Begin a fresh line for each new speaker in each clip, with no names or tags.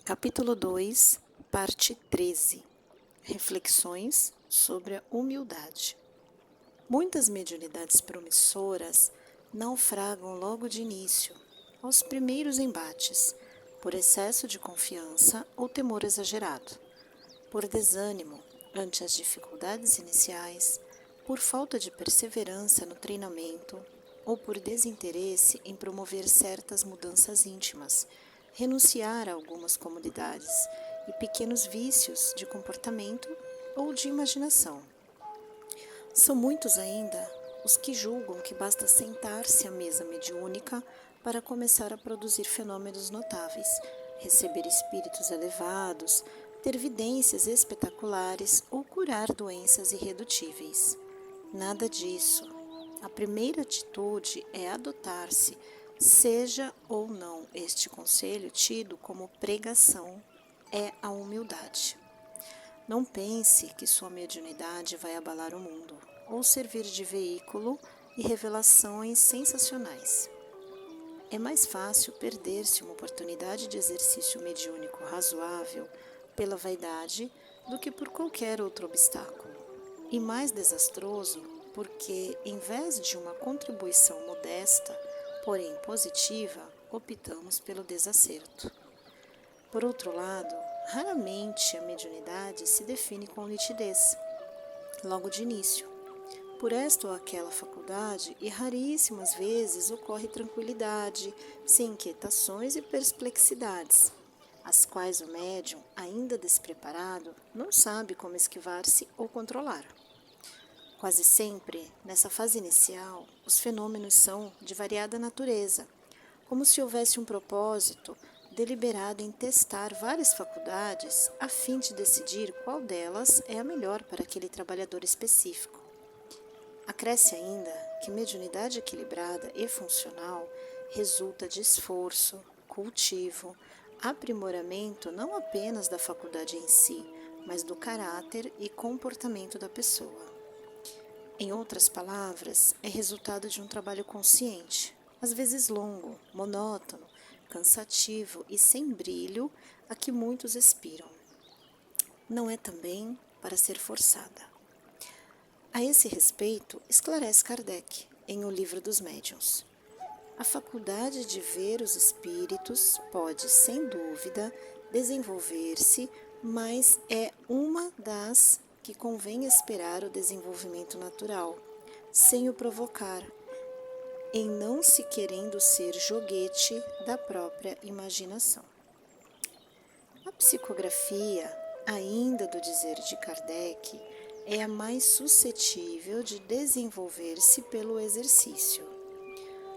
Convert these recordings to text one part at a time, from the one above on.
Capítulo 2, parte 13. Reflexões sobre a humildade. Muitas mediunidades promissoras naufragam logo de início, aos primeiros embates, por excesso de confiança ou temor exagerado, por desânimo ante as dificuldades iniciais, por falta de perseverança no treinamento ou por desinteresse em promover certas mudanças íntimas, renunciar a algumas comodidades e pequenos vícios de comportamento ou de imaginação. São muitos ainda os que julgam que basta sentar-se à mesa mediúnica para começar a produzir fenômenos notáveis, receber espíritos elevados, ter vidências espetaculares ou curar doenças irredutíveis. Nada disso. A primeira atitude é adotar-se, seja ou não este conselho tido como pregação, é a humildade. Não pense que sua mediunidade vai abalar o mundo, ou servir de veículo e revelações sensacionais. É mais fácil perder-se uma oportunidade de exercício mediúnico razoável pela vaidade do que por qualquer outro obstáculo. E mais desastroso porque, em vez de uma contribuição modesta, porém positiva, optamos pelo desacerto. Por outro lado, raramente a mediunidade se define com nitidez, logo de início. Por esta ou aquela faculdade, e raríssimas vezes ocorre tranquilidade, sem inquietações e perplexidades, as quais o médium, ainda despreparado, não sabe como esquivar-se ou controlar. Quase sempre, nessa fase inicial, os fenômenos são de variada natureza, como se houvesse um propósito deliberado em testar várias faculdades a fim de decidir qual delas é a melhor para aquele trabalhador específico. Acresce ainda que mediunidade equilibrada e funcional resulta de esforço, cultivo, aprimoramento não apenas da faculdade em si, mas do caráter e comportamento da pessoa. Em outras palavras, é resultado de um trabalho consciente, às vezes longo, monótono, cansativo e sem brilho a que muitos aspiram. Não é também para ser forçada. A esse respeito, esclarece Kardec em O Livro dos Médiuns. A faculdade de ver os espíritos pode, sem dúvida, desenvolver-se, mas é uma das que convém esperar o desenvolvimento natural, sem o provocar, em não se querendo ser joguete da própria imaginação. A psicografia, ainda do dizer de Kardec, é a mais suscetível de desenvolver-se pelo exercício.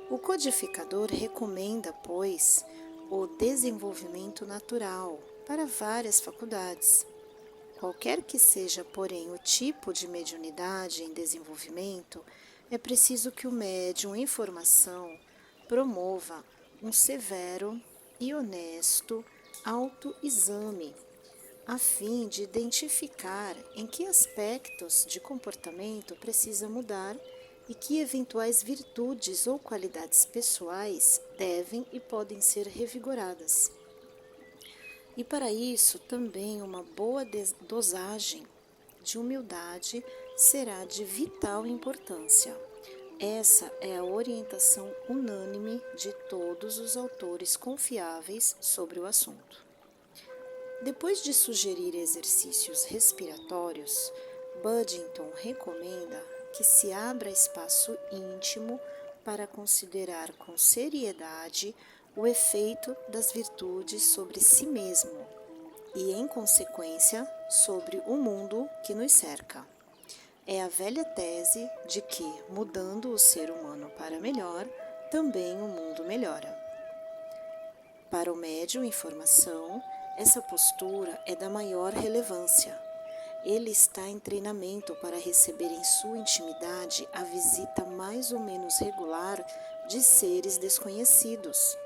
O codificador recomenda, pois, o desenvolvimento natural para várias faculdades. Qualquer que seja, porém, o tipo de mediunidade em desenvolvimento, é preciso que o médium em formação promova um severo e honesto autoexame, a fim de identificar em que aspectos de comportamento precisa mudar e que eventuais virtudes ou qualidades pessoais devem e podem ser revigoradas. E para isso também uma boa dosagem de humildade será de vital importância. Essa é a orientação unânime de todos os autores confiáveis sobre o assunto. Depois de sugerir exercícios respiratórios, Buddington recomenda que se abra espaço íntimo para considerar com seriedade o efeito das virtudes sobre si mesmo e, em consequência, sobre o mundo que nos cerca. É a velha tese de que, mudando o ser humano para melhor, também o mundo melhora. Para o médium em formação, essa postura é da maior relevância. Ele está em treinamento para receber em sua intimidade a visita mais ou menos regular de seres desconhecidos.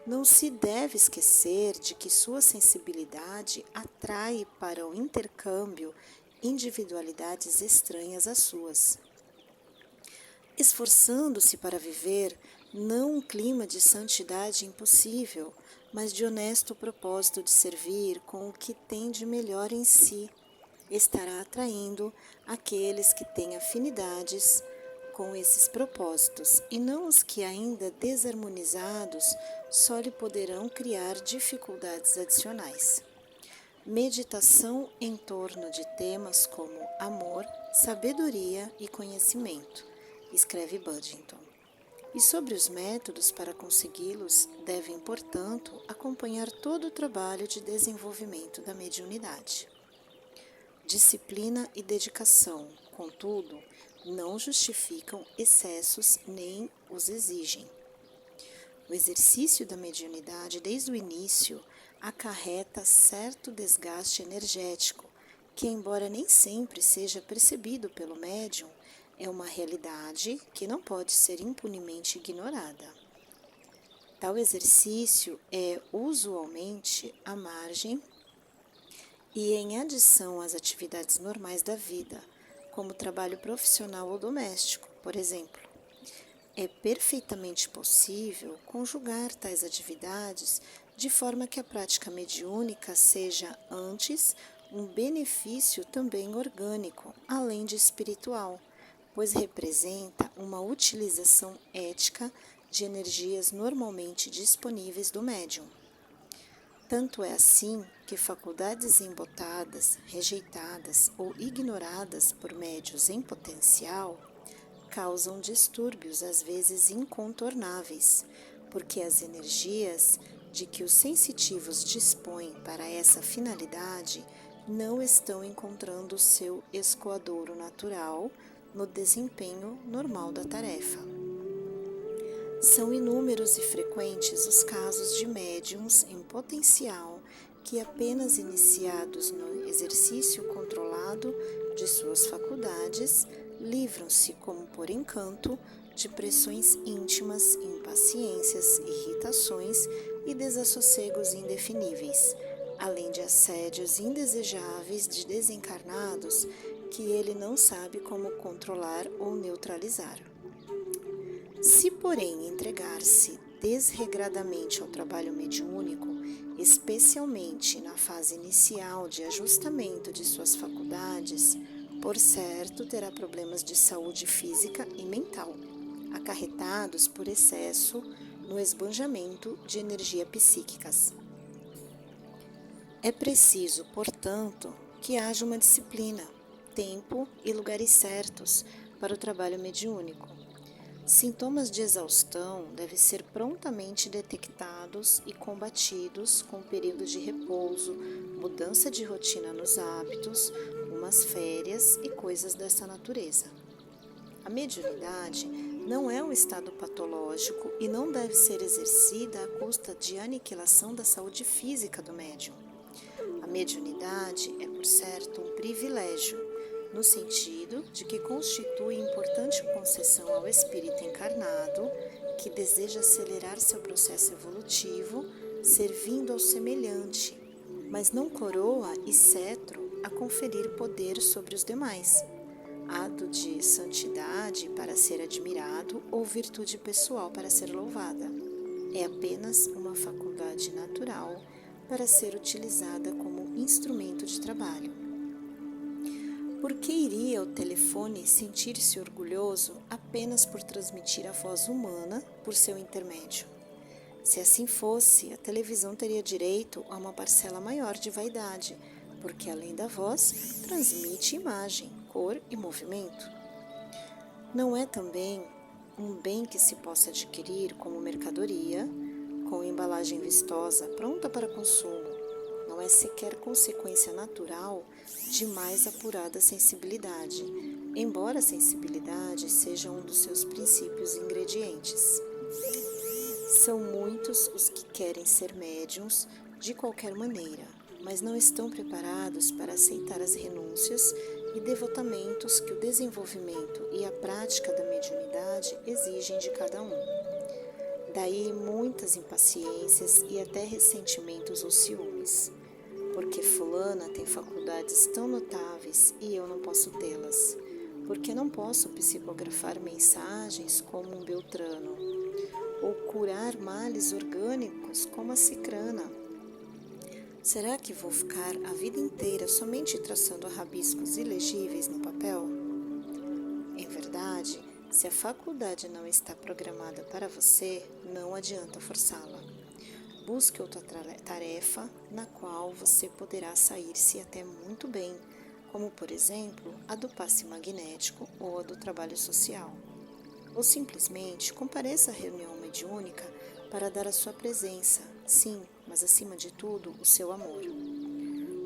Não se deve esquecer de que sua sensibilidade atrai para o intercâmbio individualidades estranhas às suas. Esforçando-se para viver não um clima de santidade impossível, mas de honesto propósito de servir com o que tem de melhor em si, estará atraindo aqueles que têm afinidades com esses propósitos, e não os que, ainda desarmonizados, só lhe poderão criar dificuldades adicionais. Meditação em torno de temas como amor, sabedoria e conhecimento, escreve Buddington. E sobre os métodos para consegui-los, devem, portanto, acompanhar todo o trabalho de desenvolvimento da mediunidade. Disciplina e dedicação, contudo, não justificam excessos nem os exigem. O exercício da mediunidade, desde o início, acarreta certo desgaste energético, que, embora nem sempre seja percebido pelo médium, é uma realidade que não pode ser impunemente ignorada. Tal exercício é usualmente à margem e em adição às atividades normais da vida, como trabalho profissional ou doméstico, por exemplo. É perfeitamente possível conjugar tais atividades de forma que a prática mediúnica seja, antes, um benefício também orgânico, além de espiritual, pois representa uma utilização ética de energias normalmente disponíveis do médium. Tanto é assim que faculdades embotadas, rejeitadas ou ignoradas por médiuns em potencial causam distúrbios às vezes incontornáveis, porque as energias de que os sensitivos dispõem para essa finalidade não estão encontrando seu escoadouro natural no desempenho normal da tarefa. São inúmeros e frequentes os casos de médiuns em potencial que, apenas iniciados no exercício controlado de suas faculdades, livram-se, como por encanto, de pressões íntimas, impaciências, irritações e desassossegos indefiníveis, além de assédios indesejáveis de desencarnados que ele não sabe como controlar ou neutralizar. Se, porém, entregar-se desregradamente ao trabalho mediúnico, especialmente na fase inicial de ajustamento de suas faculdades, por certo terá problemas de saúde física e mental, acarretados por excesso no esbanjamento de energia psíquicas. É preciso, portanto, que haja uma disciplina, tempo e lugares certos para o trabalho mediúnico. Sintomas de exaustão devem ser prontamente detectados e combatidos com período de repouso, mudança de rotina nos hábitos, umas férias e coisas dessa natureza. A mediunidade não é um estado patológico e não deve ser exercida à custa de aniquilação da saúde física do médium. A mediunidade é, por certo, um privilégio, no sentido de que constitui importante concessão ao espírito encarnado que deseja acelerar seu processo evolutivo, servindo ao semelhante, mas não coroa e cetro a conferir poder sobre os demais, ato de santidade para ser admirado ou virtude pessoal para ser louvada. É apenas uma faculdade natural para ser utilizada como instrumento de trabalho. Por que iria o telefone sentir-se orgulhoso apenas por transmitir a voz humana por seu intermédio? Se assim fosse, a televisão teria direito a uma parcela maior de vaidade, porque além da voz, transmite imagem, cor e movimento. Não é também um bem que se possa adquirir como mercadoria, com embalagem vistosa, pronta para consumo. Não é sequer consequência natural de mais apurada sensibilidade, embora a sensibilidade seja um dos seus princípios ingredientes. São muitos os que querem ser médiuns de qualquer maneira, mas não estão preparados para aceitar as renúncias e devotamentos que o desenvolvimento e a prática da mediunidade exigem de cada um. Daí muitas impaciências e até ressentimentos ou ciúmes, porque fulana tem faculdades tão notáveis e eu não posso tê-las, porque não posso psicografar mensagens como um Beltrano, ou curar males orgânicos como a cicrana. Será que vou ficar a vida inteira somente traçando rabiscos ilegíveis no papel? Em verdade, se a faculdade não está programada para você, não adianta forçá-la. Busque outra tarefa na qual você poderá sair-se até muito bem, como por exemplo a do passe magnético ou a do trabalho social. Ou simplesmente compareça à reunião mediúnica para dar a sua presença, sim, mas acima de tudo, o seu amor.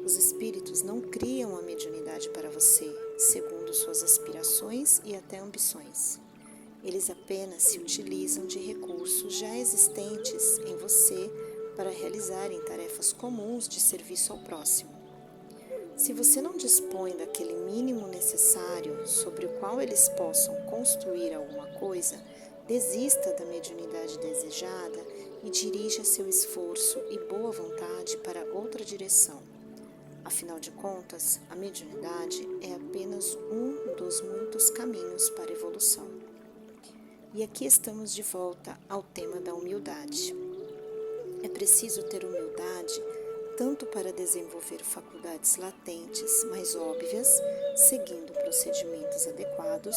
Os espíritos não criam a mediunidade para você, segundo suas aspirações e até ambições. Eles apenas se utilizam de recursos já existentes em você para realizarem tarefas comuns de serviço ao próximo. Se você não dispõe daquele mínimo necessário sobre o qual eles possam construir alguma coisa, desista da mediunidade desejada e dirija seu esforço e boa vontade para outra direção. Afinal de contas, a mediunidade é apenas um dos muitos caminhos para a evolução. E aqui estamos de volta ao tema da humildade. É preciso ter humildade tanto para desenvolver faculdades latentes mais óbvias, seguindo procedimentos adequados,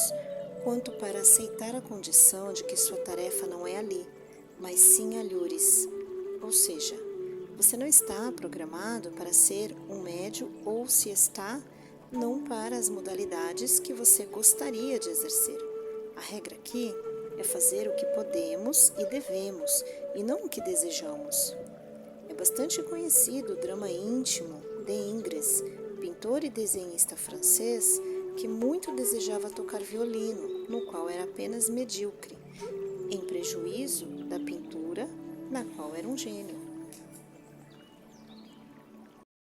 quanto para aceitar a condição de que sua tarefa não é ali, mas sim alhures. Ou seja, você não está programado para ser um médium ou, se está, não para as modalidades que você gostaria de exercer. A regra aqui é fazer o que podemos e devemos, e não o que desejamos. É bastante conhecido o drama íntimo de Ingres, pintor e desenhista francês, que muito desejava tocar violino, no qual era apenas medíocre, em prejuízo da pintura, na qual era um gênio.